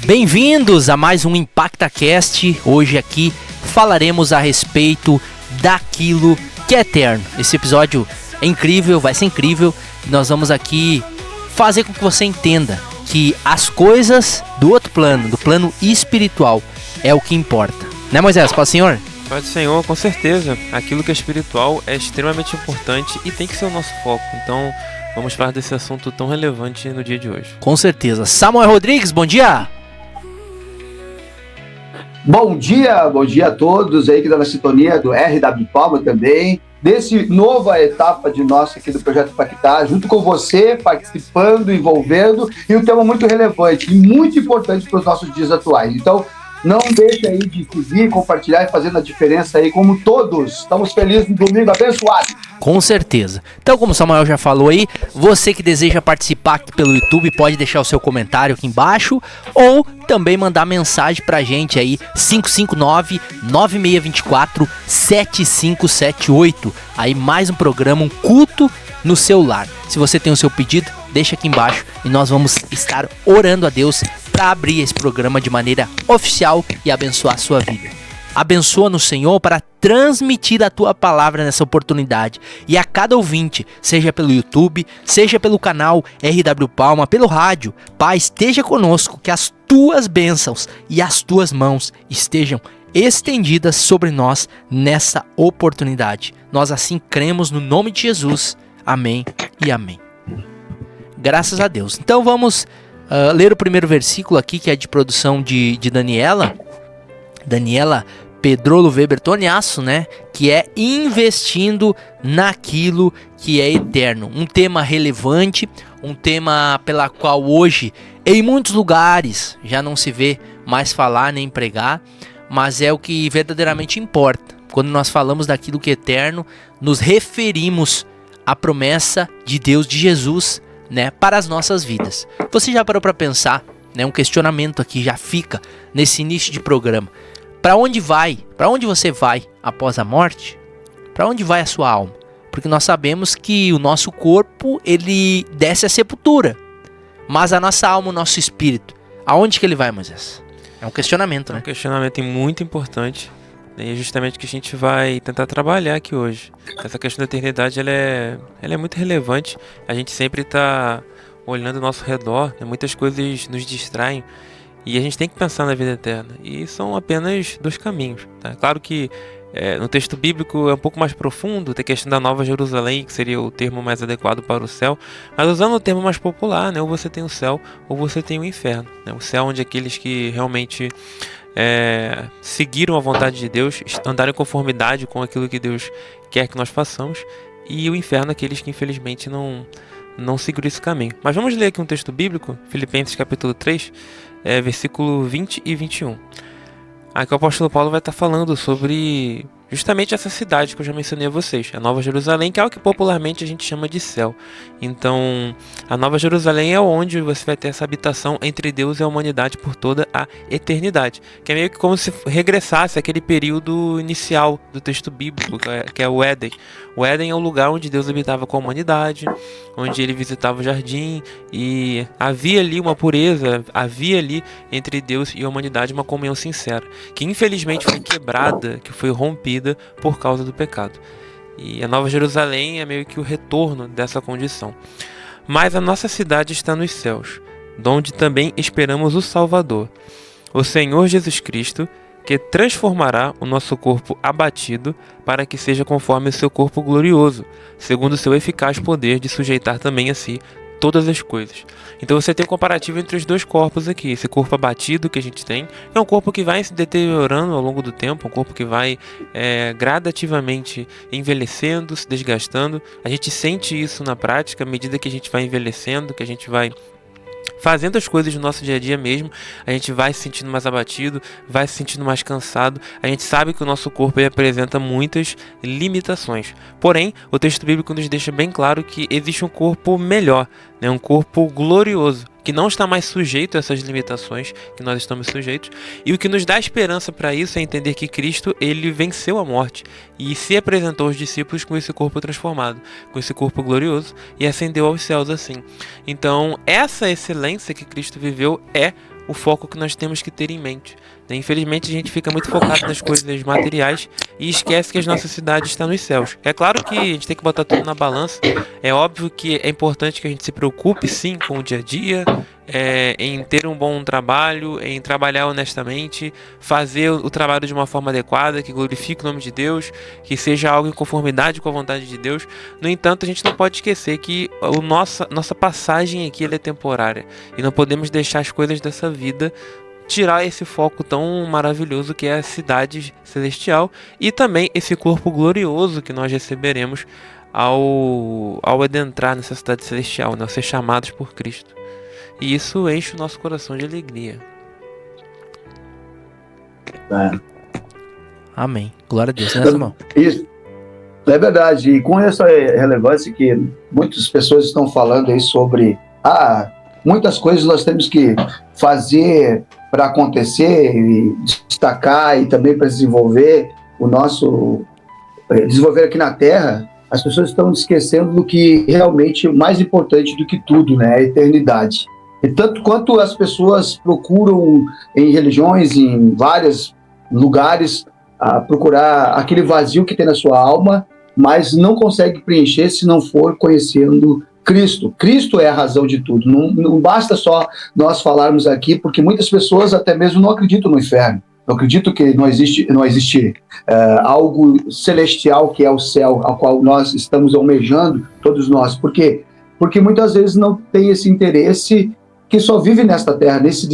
Bem-vindos a mais um ImpactaCast. Hoje aqui falaremos a respeito daquilo que é eterno. Esse episódio é incrível, vai ser incrível. Nós vamos aqui fazer com que você entenda que as coisas do outro plano, do plano espiritual, é o que importa. Né, Moisés? Paz, Senhor? Paz do Senhor, com certeza. Aquilo que é espiritual é extremamente importante e tem que ser o nosso foco. Então, vamos falar desse assunto tão relevante no dia de hoje. Com certeza. Samuel Rodrigues, bom dia! Bom dia a todos aí que estão na sintonia do RW Palma também, desse nova etapa de nós aqui do Projeto Impactar, junto com você, participando, envolvendo, e um tema muito relevante e muito importante para os nossos dias atuais. Então, não deixe aí de seguir, compartilhar e fazendo a diferença aí, como todos. Estamos felizes no domingo abençoado. Com certeza. Então, como o Samuel já falou aí, você que deseja participar aqui pelo YouTube, pode deixar o seu comentário aqui embaixo, ou também mandar mensagem pra gente aí, 559-9624-7578. Aí mais um programa, um culto no seu lar. Se você tem o seu pedido, deixa aqui embaixo e nós vamos estar orando a Deus para abrir esse programa de maneira oficial e abençoar a sua vida. Abençoa no Senhor para transmitir a tua palavra nessa oportunidade. E a cada ouvinte, seja pelo YouTube, seja pelo canal RW Palma, pelo rádio, Pai, esteja conosco, que as tuas bênçãos e as tuas mãos estejam estendidas sobre nós nessa oportunidade. Nós assim cremos no nome de Jesus. Amém e amém. Graças a Deus. Então vamos ler o primeiro versículo aqui, que é de produção de Daniela Pedrolo Weber Toniasso, né? Que é investindo naquilo que é eterno. Um tema relevante, um tema pela qual hoje, em muitos lugares, já não se vê mais falar nem pregar, mas é o que verdadeiramente importa. Quando nós falamos daquilo que é eterno, nos referimos à promessa de Deus, de Jesus, né, para as nossas vidas. Você já parou para pensar, né, um questionamento aqui já fica nesse início de programa. Para onde vai? Para onde você vai após a morte? Para onde vai a sua alma? Porque nós sabemos que o nosso corpo, ele desce à sepultura. Mas a nossa alma, o nosso espírito, aonde que ele vai, Moisés? É um questionamento, né? É um questionamento muito importante. E é justamente que a gente vai tentar trabalhar aqui hoje. Essa questão da eternidade, ela é muito relevante. A gente sempre está olhando ao nosso redor, né? Muitas coisas nos distraem. E a gente tem que pensar na vida eterna. E são apenas dois caminhos. Tá? Claro que no texto bíblico é um pouco mais profundo, tem a questão da Nova Jerusalém, que seria o termo mais adequado para o céu. Mas usando o termo mais popular, né? Ou você tem o céu, ou você tem o inferno. Né? O céu onde aqueles que realmente seguiram a vontade de Deus, andaram em conformidade com aquilo que Deus quer que nós façamos. E o inferno aqueles que infelizmente não seguiram esse caminho. Mas vamos ler aqui um texto bíblico, Filipenses capítulo 3, versículo 20 e 21. Aqui o apóstolo Paulo vai estar falando sobre justamente essa cidade que eu já mencionei a vocês, a Nova Jerusalém, que é o que popularmente a gente chama de céu. Então, a Nova Jerusalém é onde você vai ter essa habitação entre Deus e a humanidade por toda a eternidade, que é meio que como se regressasse aquele período inicial do texto bíblico, que é o Éden. O Éden é o lugar onde Deus habitava com a humanidade, onde ele visitava o jardim, e havia ali uma pureza, havia ali entre Deus e a humanidade uma comunhão sincera, que infelizmente foi quebrada, que foi rompida por causa do pecado. E a Nova Jerusalém é meio que o retorno dessa condição. Mas a nossa cidade está nos céus, donde também esperamos o Salvador, o Senhor Jesus Cristo, que transformará o nosso corpo abatido para que seja conforme o seu corpo glorioso, segundo o seu eficaz poder de sujeitar também a si todas as coisas. Então você tem um comparativo entre os dois corpos aqui. Esse corpo abatido que a gente tem é um corpo que vai se deteriorando ao longo do tempo, um corpo que vai gradativamente envelhecendo, se desgastando. A gente sente isso na prática à medida que a gente vai envelhecendo, que a gente vai fazendo as coisas do nosso dia a dia mesmo, a gente vai se sentindo mais abatido, vai se sentindo mais cansado. A gente sabe que o nosso corpo ele apresenta muitas limitações. Porém, o texto bíblico nos deixa bem claro que existe um corpo melhor, né? Um corpo glorioso, que não está mais sujeito a essas limitações que nós estamos sujeitos. E o que nos dá esperança para isso é entender que Cristo, ele venceu a morte e se apresentou aos discípulos com esse corpo transformado, com esse corpo glorioso, e ascendeu aos céus assim. Então, essa excelência que Cristo viveu é o foco que nós temos que ter em mente. Infelizmente, a gente fica muito focado nas coisas materiais e esquece que a nossa cidade está nos céus. É claro que a gente tem que botar tudo na balança. É óbvio que é importante que a gente se preocupe, sim, com o dia a dia, em ter um bom trabalho, em trabalhar honestamente, fazer o trabalho de uma forma adequada, que glorifique o nome de Deus, que seja algo em conformidade com a vontade de Deus. No entanto, a gente não pode esquecer que nossa passagem aqui ela é temporária e não podemos deixar as coisas dessa vida tirar esse foco tão maravilhoso que é a cidade celestial e também esse corpo glorioso que nós receberemos ao adentrar nessa cidade celestial, né? Ao ser chamados por Cristo. E isso enche o nosso coração de alegria. Amém. Glória a Deus, né, Samuel? Isso. É verdade. E com essa relevância que muitas pessoas estão falando aí sobre muitas coisas nós temos que fazer para acontecer e destacar e também para desenvolver desenvolver aqui na Terra. As pessoas estão esquecendo do que realmente é mais importante do que tudo, né? A eternidade. E tanto quanto as pessoas procuram em religiões, em vários lugares, procurar aquele vazio que tem na sua alma, mas não consegue preencher se não for conhecendo Cristo. Cristo é a razão de tudo. Não basta só nós falarmos aqui, porque muitas pessoas até mesmo não acreditam no inferno. Não acredito que não existe algo celestial que é o céu, ao qual nós estamos almejando, todos nós. Por quê? Porque muitas vezes não tem esse interesse que só vive nesta terra, desse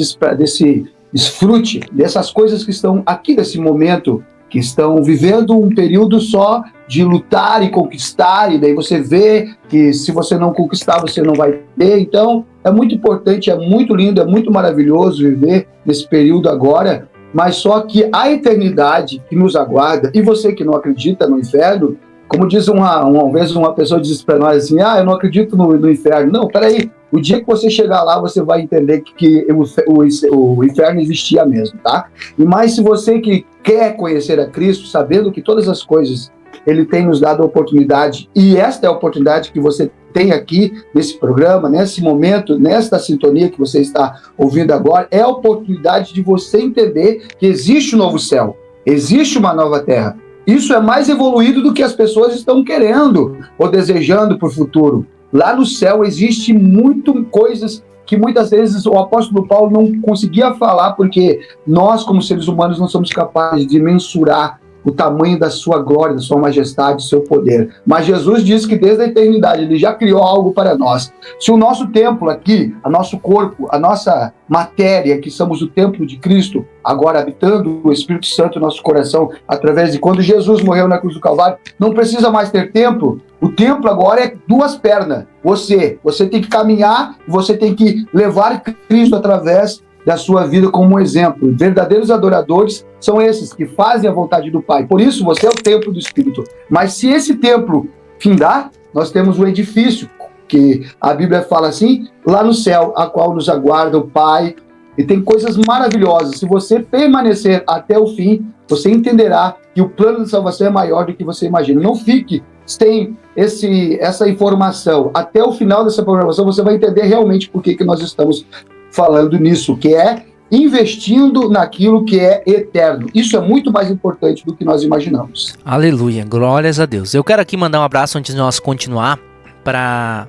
desfrute, dessas coisas que estão aqui nesse momento, que estão vivendo um período só de lutar e conquistar, e daí você vê que se você não conquistar, você não vai ter. Então, é muito importante, é muito lindo, é muito maravilhoso viver nesse período agora, mas só que a eternidade que nos aguarda, e você que não acredita no inferno, como diz uma vez uma pessoa disse para nós assim, eu não acredito no inferno. Não, peraí, o dia que você chegar lá, você vai entender que o inferno existia mesmo, tá? Mas se você que quer conhecer a Cristo, sabendo que todas as coisas Ele tem nos dado a oportunidade, e esta é a oportunidade que você tem aqui nesse programa, nesse momento, nesta sintonia que você está ouvindo agora, é a oportunidade de você entender que existe um novo céu, existe uma nova terra. Isso é mais evoluído do que as pessoas estão querendo ou desejando para o futuro. Lá no céu existe muito coisas que muitas vezes o apóstolo Paulo não conseguia falar, porque nós, como seres humanos, não somos capazes de mensurar o tamanho da sua glória, da sua majestade, do seu poder. Mas Jesus disse que desde a eternidade Ele já criou algo para nós. Se o nosso templo aqui, o nosso corpo, a nossa matéria, que somos o templo de Cristo, agora habitando o Espírito Santo no nosso coração, através de quando Jesus morreu na cruz do Calvário, não precisa mais ter templo. O templo agora é duas pernas. Você tem que caminhar, você tem que levar Cristo através da sua vida como um exemplo. Verdadeiros adoradores são esses que fazem a vontade do Pai. Por isso, você é o templo do Espírito. Mas se esse templo findar, nós temos um edifício, que a Bíblia fala assim, lá no céu, a qual nos aguarda o Pai. E tem coisas maravilhosas. Se você permanecer até o fim, você entenderá que o plano de salvação é maior do que você imagina. Não fique sem essa informação. Até o final dessa programação, você vai entender realmente por que nós estamos falando nisso, que é investindo naquilo que é eterno. Isso é muito mais importante do que nós imaginamos. Aleluia, glórias a Deus. Eu quero aqui mandar um abraço antes de nós continuar para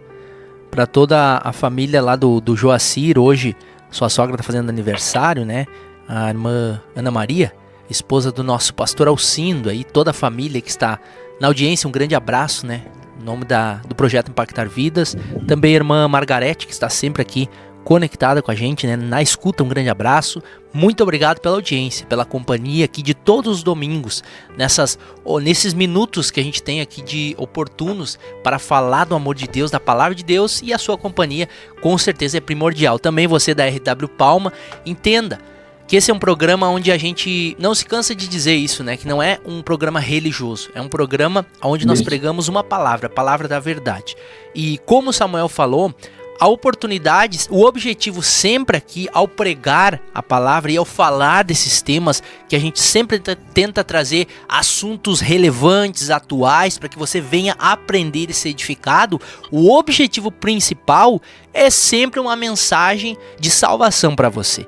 toda a família lá do Joacir. Hoje sua sogra está fazendo aniversário, né? A irmã Ana Maria, esposa do nosso pastor Alcindo, aí toda a família que está na audiência, um grande abraço, né? Em nome do projeto Impactar Vidas. Também a irmã Margarete, que está sempre aqui conectada com a gente, né, na escuta, um grande abraço. Muito obrigado pela audiência, pela companhia aqui de todos os domingos, nesses minutos que a gente tem aqui de oportunos para falar do amor de Deus, da palavra de Deus, e a sua companhia com certeza é primordial. Também você da RW Palma, entenda que esse é um programa onde a gente não se cansa de dizer isso, né, que não é um programa religioso, é um programa onde nós pregamos uma palavra, a palavra da verdade. E como o Samuel falou, a oportunidade, o objetivo sempre aqui, ao pregar a palavra e ao falar desses temas, que a gente sempre tenta trazer assuntos relevantes, atuais, para que você venha aprender e ser edificado, o objetivo principal é sempre uma mensagem de salvação para você.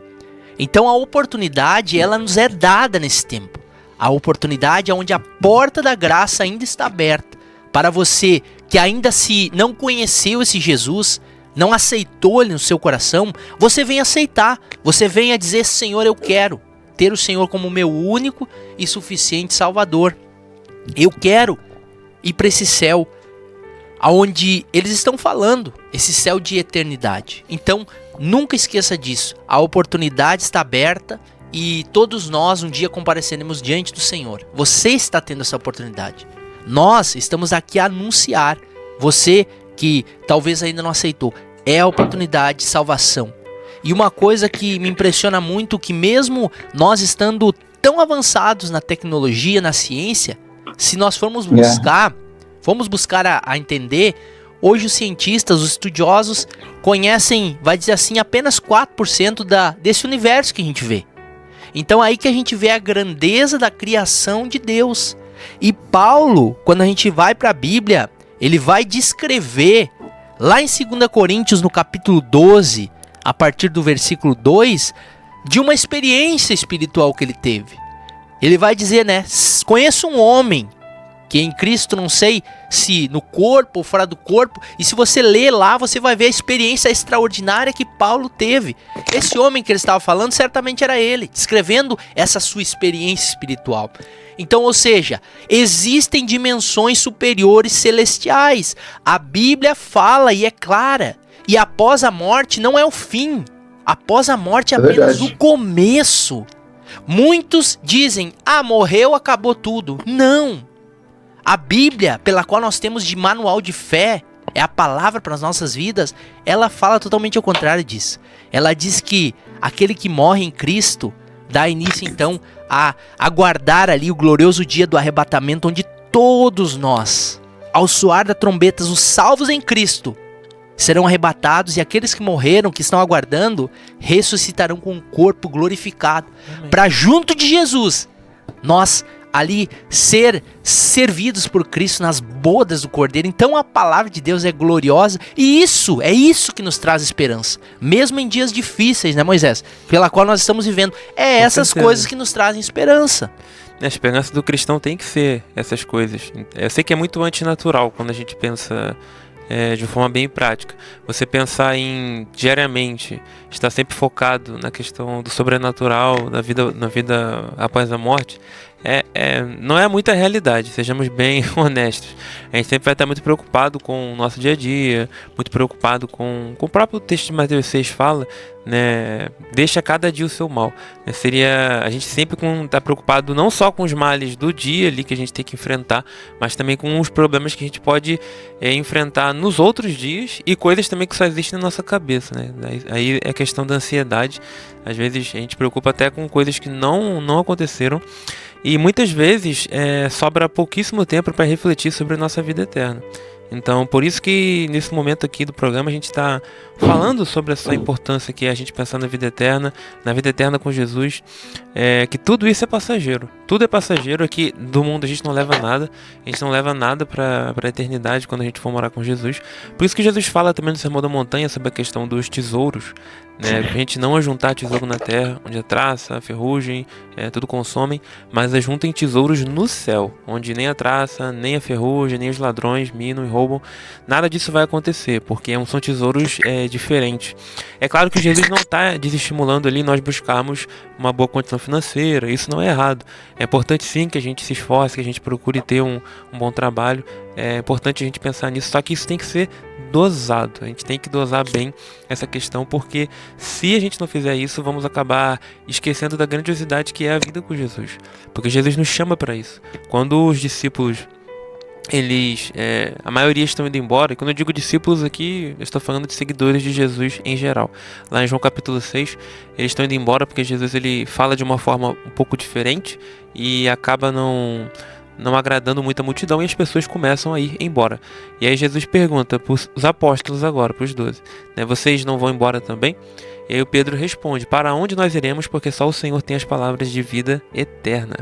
Então a oportunidade, ela nos é dada nesse tempo. A oportunidade é onde a porta da graça ainda está aberta para você que ainda se não conheceu esse Jesus, não aceitou ele no seu coração, você vem aceitar, você vem a dizer: Senhor, eu quero ter o Senhor como meu único e suficiente Salvador. Eu quero ir para esse céu aonde eles estão falando, esse céu de eternidade. Então, nunca esqueça disso, a oportunidade está aberta e todos nós um dia compareceremos diante do Senhor. Você está tendo essa oportunidade. Nós estamos aqui a anunciar. Você que talvez ainda não aceitou, é a oportunidade de salvação. E uma coisa que me impressiona muito, que mesmo nós estando tão avançados na tecnologia, na ciência, se nós formos buscar a entender, hoje os cientistas, os estudiosos conhecem, vai dizer assim, apenas 4% desse universo que a gente vê. Então aí que a gente vê a grandeza da criação de Deus. E Paulo, quando a gente vai para a Bíblia, ele vai descrever, lá em 2 Coríntios, no capítulo 12, a partir do versículo 2, de uma experiência espiritual que ele teve. Ele vai dizer, né? Conheço um homem que em Cristo, não sei se no corpo ou fora do corpo, e se você ler lá, você vai ver a experiência extraordinária que Paulo teve. Esse homem que ele estava falando, certamente era ele, descrevendo essa sua experiência espiritual. Então, ou seja, existem dimensões superiores celestiais. A Bíblia fala e é clara. E após a morte não é o fim. Após a morte é apenas o começo. Muitos dizem, morreu, acabou tudo. Não. A Bíblia, pela qual nós temos de manual de fé, é a palavra para as nossas vidas, ela fala totalmente ao contrário disso. Ela diz que aquele que morre em Cristo dá início então a aguardar ali o glorioso dia do arrebatamento, onde todos nós, ao soar da trombeta, os salvos em Cristo, serão arrebatados, e aqueles que morreram, que estão aguardando, ressuscitarão com um corpo glorificado, para junto de Jesus, nós ali ser servidos por Cristo nas bodas do Cordeiro. Então a palavra de Deus é gloriosa, e é isso que nos traz esperança, mesmo em dias difíceis, né, Moisés? Pela qual nós estamos vivendo. É essas coisas que nos trazem esperança. A esperança do cristão tem que ser essas coisas. Eu sei que é muito antinatural quando a gente pensa de forma bem prática. Você pensar em diariamente estar sempre focado na questão do sobrenatural, na vida após a morte, não é muita realidade, sejamos bem honestos. A gente sempre vai estar muito preocupado com o nosso dia a dia, muito preocupado com o próprio texto de Mateus 6 fala, né? Deixa cada dia o seu mal. Seria a gente sempre estar preocupado não só com os males do dia ali que a gente tem que enfrentar, mas também com os problemas que a gente pode enfrentar nos outros dias, e coisas também que só existem na nossa cabeça, né? Aí é questão da ansiedade. Às vezes a gente preocupa até com coisas que não aconteceram. E muitas vezes sobra pouquíssimo tempo para refletir sobre a nossa vida eterna. Então, por isso que nesse momento aqui do programa a gente está falando sobre essa importância que é a gente pensar na vida eterna com Jesus, que tudo isso é passageiro. Tudo é passageiro. Aqui do mundo a gente não leva nada, a gente não leva nada para a eternidade quando a gente for morar com Jesus. Por isso que Jesus fala também no Sermão da Montanha sobre a questão dos tesouros, né? A gente não ajuntar tesouro na terra, onde a traça, a ferrugem, tudo consomem, mas ajuntem tesouros no céu, onde nem a traça, nem a ferrugem, nem os ladrões minam e roubam. Nada disso vai acontecer, porque são tesouros diferentes. É claro que Jesus não está desestimulando ali nós buscarmos uma boa condição financeira, isso não é errado. É importante sim que a gente se esforce, que a gente procure ter um bom trabalho. É importante a gente pensar nisso, só que isso tem que ser dosado. A gente tem que dosar bem essa questão, porque se a gente não fizer isso, vamos acabar esquecendo da grandiosidade que é a vida com Jesus. Porque Jesus nos chama para isso. Quando os discípulos, a maioria estão indo embora, e quando eu digo discípulos aqui, eu estou falando de seguidores de Jesus em geral. Lá em João capítulo 6, eles estão indo embora porque Jesus ele fala de uma forma um pouco diferente e acaba não não agradando muita multidão, e as pessoas começam a ir embora. E aí Jesus pergunta para os apóstolos agora, para os 12, né, vocês não vão embora também? E aí o Pedro responde, para onde nós iremos, porque só o Senhor tem as palavras de vida eterna.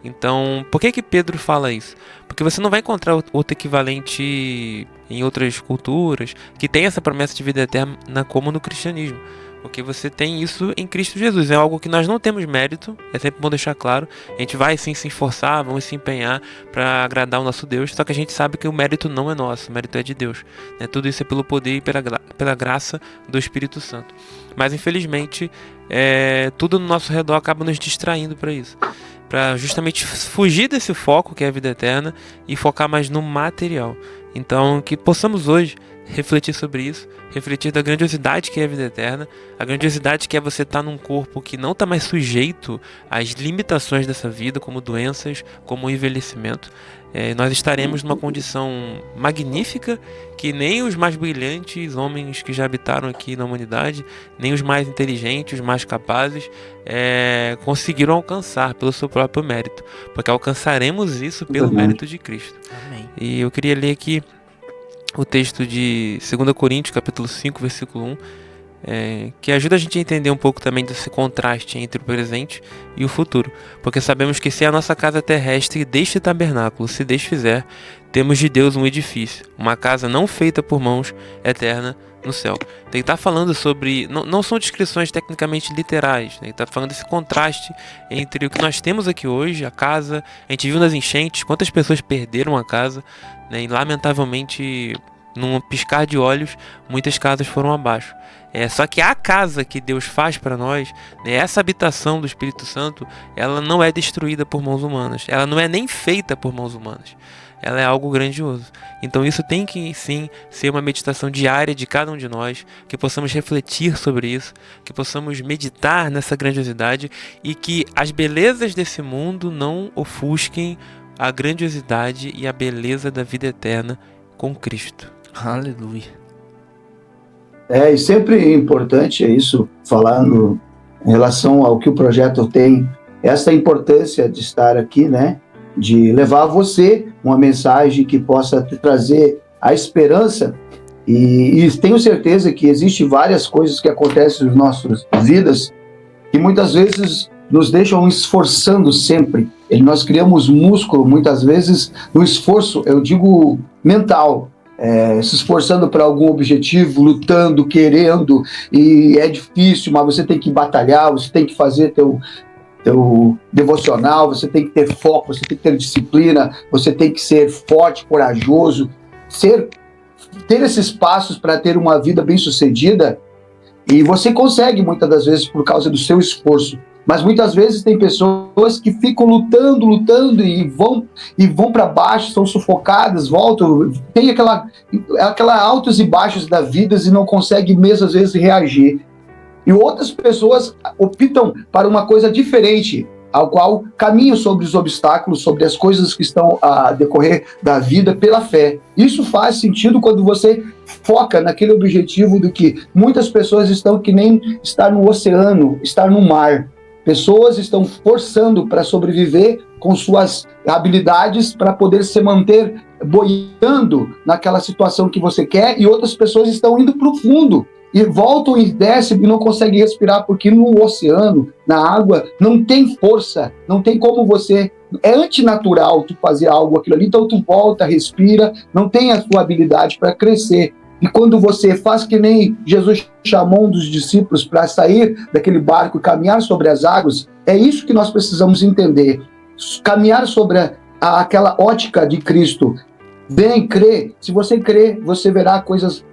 Então, por que Pedro fala isso? Porque você não vai encontrar outro equivalente em outras culturas que tem essa promessa de vida eterna como no cristianismo. Porque você tem isso em Cristo Jesus. É algo que nós não temos mérito, é sempre bom deixar claro. A gente vai sim se esforçar, vamos se empenhar para agradar o nosso Deus, só que a gente sabe que o mérito não é nosso, o mérito é de Deus, né? Tudo isso é pelo poder e pela graça do Espírito Santo. Mas infelizmente, tudo no nosso redor acaba nos distraindo para isso, para justamente fugir desse foco que é a vida eterna e focar mais no material. Então, que possamos hoje refletir sobre isso, refletir da grandiosidade que é a vida eterna, a grandiosidade que é você estar num corpo que não está mais sujeito às limitações dessa vida, como doenças, como envelhecimento. Nós estaremos numa condição magnífica que nem os mais brilhantes homens que já habitaram aqui na humanidade, nem os mais inteligentes, os mais capazes, conseguiram alcançar pelo seu próprio mérito, porque alcançaremos isso pelo mérito de Cristo. Amém. E eu queria ler aqui o texto de 2 Coríntios, capítulo 5, versículo 1, que ajuda a gente a entender um pouco também desse contraste entre o presente e o futuro. Porque sabemos que se a nossa casa terrestre deste tabernáculo se desfizer, temos de Deus um edifício, uma casa não feita por mãos, eterna no céu. Então, ele está falando sobre... Não são descrições tecnicamente literais, né? Ele está falando desse contraste entre o que nós temos aqui hoje, a casa. A gente viu nas enchentes quantas pessoas perderam a casa, né? E lamentavelmente, num piscar de olhos, muitas casas foram abaixo. Só que a casa que Deus faz para nós, né, essa habitação do Espírito Santo, ela não é destruída por mãos humanas. Ela não é nem feita por mãos humanas. Ela é algo grandioso. Então isso tem que sim ser uma meditação diária de cada um de nós, que possamos refletir sobre isso, que possamos meditar nessa grandiosidade e que as belezas desse mundo não ofusquem a grandiosidade e a beleza da vida eterna com Cristo. Aleluia. E sempre é importante isso, falando em relação ao que o projeto tem, essa importância de estar aqui, né? De levar a você uma mensagem que possa te trazer a esperança. E tenho certeza que existem várias coisas que acontecem nas nossas vidas que muitas vezes nos deixam esforçando sempre. Nós criamos músculo, muitas vezes, no esforço, eu digo mental, se esforçando para algum objetivo, lutando, querendo, e é difícil, mas você tem que batalhar, você tem que fazer teu devocional, você tem que ter foco, você tem que ter disciplina, você tem que ser forte, corajoso, ter esses passos para ter uma vida bem-sucedida, e você consegue muitas das vezes por causa do seu esforço. Mas muitas vezes tem pessoas que ficam lutando e vão para baixo, são sufocadas, voltam, tem aquela altos e baixos da vida e não conseguem mesmo às vezes reagir. E outras pessoas optam para uma coisa diferente, ao qual caminham sobre os obstáculos, sobre as coisas que estão a decorrer da vida pela fé. Isso faz sentido quando você foca naquele objetivo do que muitas pessoas estão que nem estar no oceano, estar no mar. Pessoas estão forçando para sobreviver com suas habilidades para poder se manter boiando naquela situação que você quer, e outras pessoas estão indo para o fundo e voltam e descem e não conseguem respirar, porque no oceano, na água, não tem força, não tem como você... É antinatural tu fazer algo aquilo ali, então tu volta, respira, não tem a sua habilidade para crescer. E quando você faz que nem Jesus chamou um dos discípulos para sair daquele barco e caminhar sobre as águas, é isso que nós precisamos entender. Caminhar sobre aquela ótica de Cristo. Vem, crê. Se você crê, você verá coisas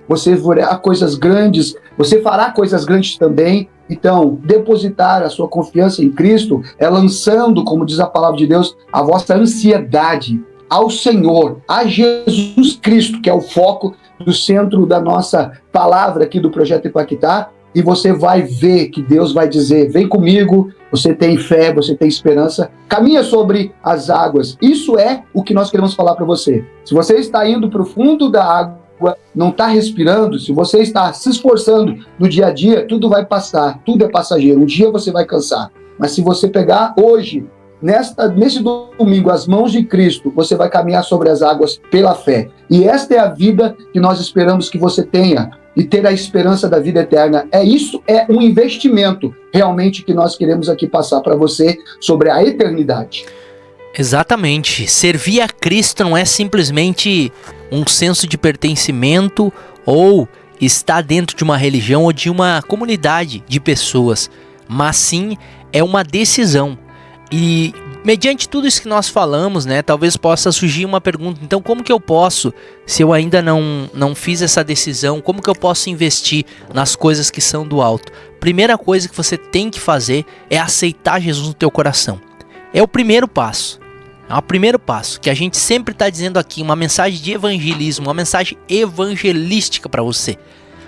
grandes, você fará coisas grandes também. Então, depositar a sua confiança em Cristo é lançando, como diz a palavra de Deus, a vossa ansiedade ao Senhor, a Jesus Cristo, que é o foco do centro da nossa palavra aqui do Projeto Impactar, e você vai ver que Deus vai dizer, vem comigo, você tem fé, você tem esperança, caminha sobre as águas. Isso é o que nós queremos falar para você. Se você está indo para o fundo da água, não está respirando, se você está se esforçando no dia a dia, tudo vai passar, tudo é passageiro, um dia você vai cansar. Mas se você pegar hoje nesse domingo, as mãos de Cristo, você vai caminhar sobre as águas pela fé. E esta é a vida que nós esperamos que você tenha, e ter a esperança da vida eterna. Isso é um investimento realmente que nós queremos aqui passar para você sobre a eternidade. Exatamente. Servir a Cristo não é simplesmente um senso de pertencimento ou estar dentro de uma religião ou de uma comunidade de pessoas, mas sim é uma decisão. E mediante tudo isso que nós falamos, né, talvez possa surgir uma pergunta: então como que eu posso, se eu ainda não fiz essa decisão, como que eu posso investir nas coisas que são do alto? Primeira coisa que você tem que fazer é aceitar Jesus no teu coração. É o primeiro passo. É o primeiro passo que a gente sempre está dizendo aqui, uma mensagem de evangelismo, uma mensagem evangelística para você.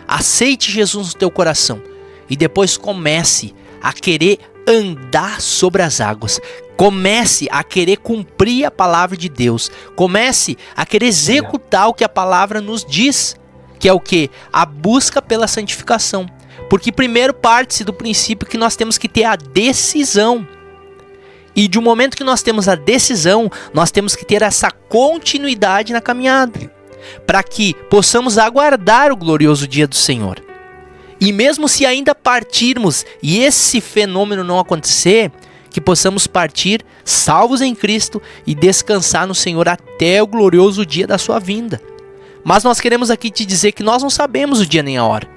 Aceite Jesus no teu coração e depois comece a querer andar sobre as águas. Comece a querer cumprir a palavra de Deus. Comece a querer executar o que a palavra nos diz, que é o quê? A busca pela santificação. Porque primeiro parte-se do princípio que nós temos que ter a decisão. E de um momento que nós temos a decisão, nós temos que ter essa continuidade na caminhada, para que possamos aguardar o glorioso dia do Senhor. E mesmo se ainda partirmos e esse fenômeno não acontecer, que possamos partir salvos em Cristo e descansar no Senhor até o glorioso dia da sua vinda. Mas nós queremos aqui te dizer que nós não sabemos o dia nem a hora.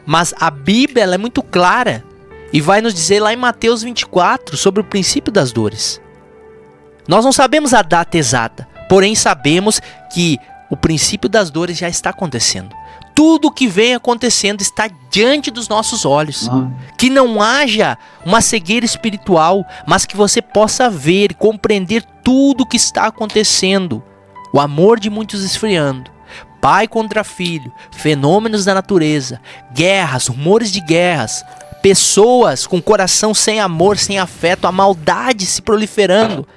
Mas a Bíblia ela é muito clara e vai nos dizer lá em Mateus 24 sobre o princípio das dores. Nós não sabemos a data exata, porém sabemos que o princípio das dores já está acontecendo. Tudo o que vem acontecendo está diante dos nossos olhos. Que não haja uma cegueira espiritual, mas que você possa ver e compreender tudo o que está acontecendo. O amor de muitos esfriando, pai contra filho, fenômenos da natureza, guerras, rumores de guerras, pessoas com coração sem amor, sem afeto, a maldade se proliferando.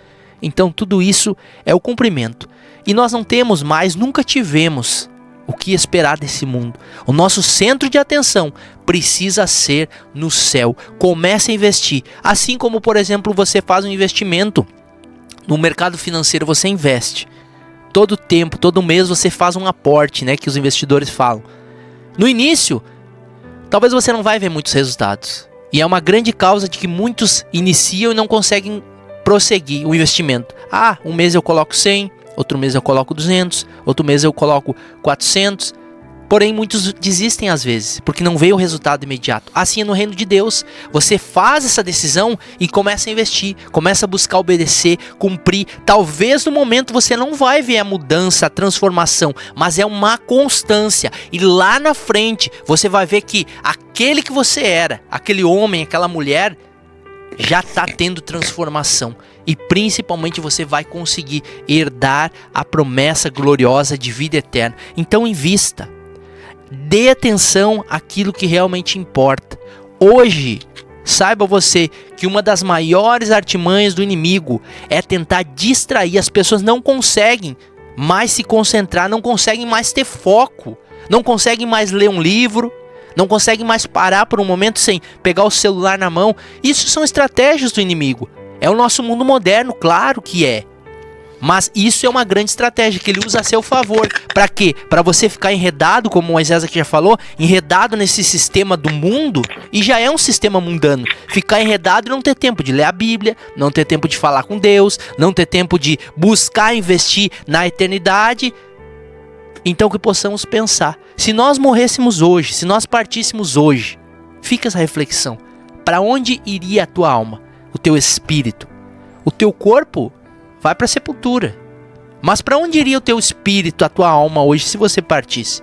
Então tudo isso é o cumprimento. E nós não temos mais, nunca tivemos o que esperar desse mundo. O nosso centro de atenção precisa ser no céu. Comece a investir. Assim como, por exemplo, você faz um investimento no mercado financeiro, você investe. Todo tempo, todo mês você faz um aporte, né, que os investidores falam. No início, talvez você não vai ver muitos resultados. E é uma grande causa de que muitos iniciam e não conseguem prosseguir o investimento. Um mês eu coloco 100, outro mês eu coloco 200, outro mês eu coloco 400. Porém, muitos desistem às vezes, porque não veio o resultado imediato. Assim é no reino de Deus. Você faz essa decisão e começa a investir, começa a buscar obedecer, cumprir. Talvez no momento você não vai ver a mudança, a transformação, mas é uma constância. E lá na frente você vai ver que aquele que você era, aquele homem, aquela mulher, já está tendo transformação. E principalmente você vai conseguir herdar a promessa gloriosa de vida eterna. Então invista. Dê atenção àquilo que realmente importa. Hoje, saiba você que uma das maiores artimanhas do inimigo é tentar distrair. As pessoas não conseguem mais se concentrar, não conseguem mais ter foco, não conseguem mais ler um livro, não conseguem mais parar por um momento sem pegar o celular na mão. Isso são estratégias do inimigo. É o nosso mundo moderno, claro que é. Mas isso é uma grande estratégia que ele usa a seu favor. Para quê? Para você ficar enredado, como o Moisés aqui já falou, enredado nesse sistema do mundo, e já é um sistema mundano. Ficar enredado e não ter tempo de ler a Bíblia, não ter tempo de falar com Deus, não ter tempo de buscar investir na eternidade. Então que possamos pensar, se nós morrêssemos hoje, se nós partíssemos hoje, fica essa reflexão. Para onde iria a tua alma, o teu espírito? O teu corpo vai para a sepultura. Mas para onde iria o teu espírito, a tua alma hoje, se você partisse?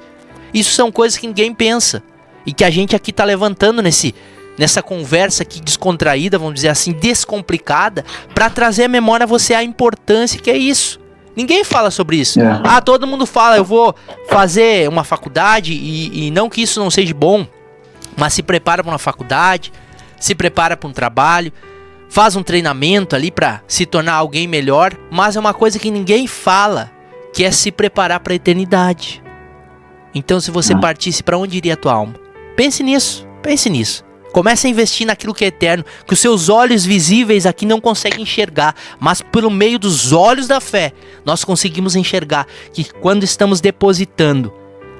Isso são coisas que ninguém pensa. E que a gente aqui está levantando nessa conversa aqui descontraída, vamos dizer assim, descomplicada, para trazer à memória a você a importância que é isso. Ninguém fala sobre isso. Todo mundo fala, eu vou fazer uma faculdade, e não que isso não seja bom, mas se prepara para uma faculdade, se prepara para um trabalho, faz um treinamento ali para se tornar alguém melhor, mas é uma coisa que ninguém fala, que é se preparar para a eternidade. Então, se você partisse, para onde iria a tua alma? Pense nisso, Comece a investir naquilo que é eterno, que os seus olhos visíveis aqui não conseguem enxergar, mas pelo meio dos olhos da fé, nós conseguimos enxergar que quando estamos depositando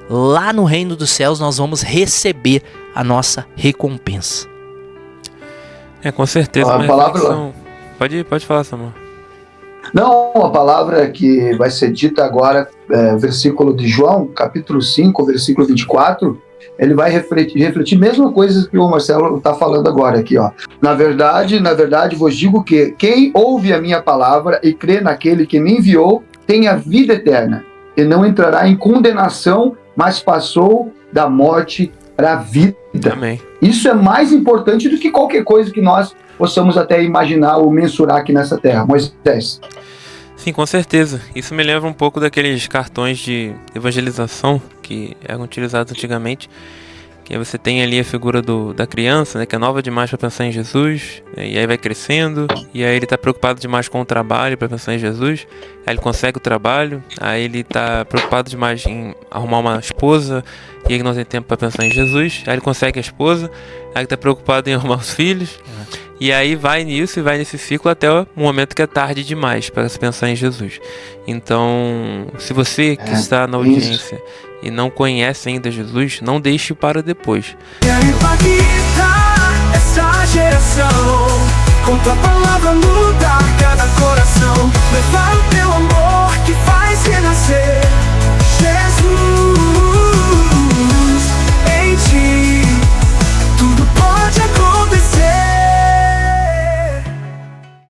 lá no reino dos céus, nós vamos receber a nossa recompensa. Com certeza. A palavra... Pode falar, Samuel. Não, a palavra que vai ser dita agora, versículo de João, capítulo 5, versículo 24, ele vai refletir a mesma coisa que o Marcelo está falando agora aqui, ó. Na verdade, vos digo que quem ouve a minha palavra e crê naquele que me enviou, tem a vida eterna, e não entrará em condenação, mas passou da morte para a vida. Amém. Isso é mais importante do que qualquer coisa que nós possamos até imaginar ou mensurar aqui nessa terra. Moisés. Sim, com certeza. Isso me lembra um pouco daqueles cartões de evangelização que eram utilizados antigamente. Que aí você tem ali a figura da criança, né, que é nova demais para pensar em Jesus, e aí vai crescendo, e aí ele está preocupado demais com o trabalho para pensar em Jesus, aí ele consegue o trabalho, aí ele está preocupado demais em arrumar uma esposa, e ele não tem tempo para pensar em Jesus, aí ele consegue a esposa, aí ele está preocupado em arrumar os filhos, e aí vai nisso e vai nesse ciclo até o momento que é tarde demais para se pensar em Jesus. Então, se você que está na audiência e não conhece ainda Jesus, não deixe para depois. Quero impactar essa geração.